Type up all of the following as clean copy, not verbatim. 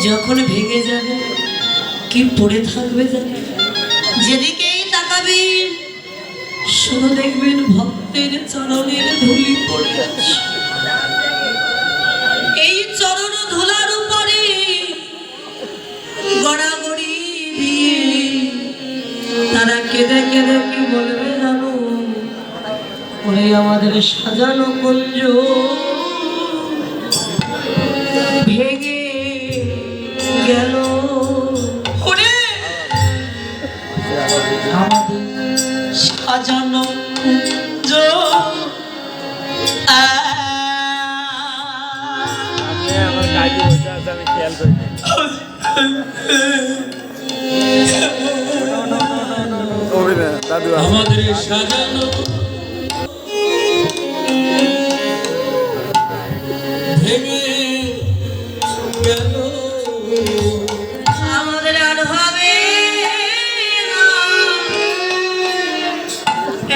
যখন ভেঙে যাবে কি পড়ে থাকবে জানেন? যেদিকেই তাকাবেন শুধু দেখবেন ভক্তের চরণের ধুলি পড়ে আছে। এই চরণ ধুলার উপরে গড়াগড়ি দিয়ে তারা কেঁদে কেঁদে কি বলবে জানো? ওরে আমাদের সাজানো কুঞ্জ ভেঙে গেল, ওরে আমাদের সাজানো কুঞ্জ আমাদের সাজানো ভেঙে গেল, আমাদের আর হবে না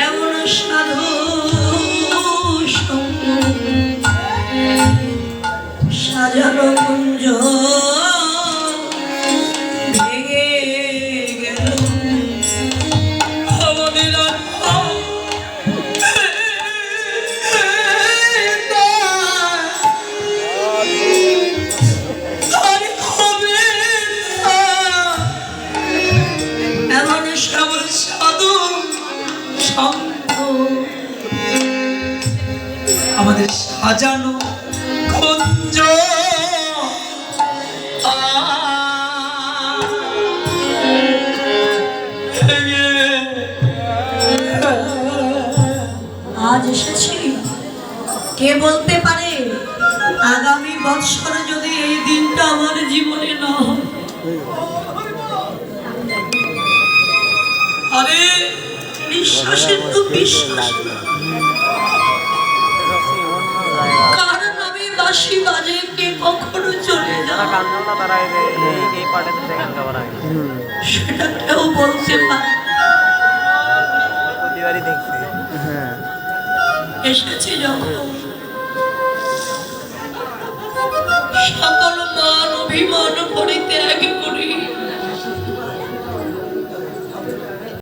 এমন সাধু সঙ্গ, সাজানো কুঞ্জ ভেঙে গেল, আমাদের আর আমাদের সাজানো কুঞ্জ আজ এসেছি। কে বলতে পারে আগামী বৎসরে যদি এই দিনটা আমার জীবনে না হয়? আরে বিশ্বাসের তো বিশ্বাস, কার নামে বাঁশি বাজে কে কখনো চলে যায় সেটা কেউ বলতে পারে। এসেছি যখন সকল মান অভিমান পরিত্যাগ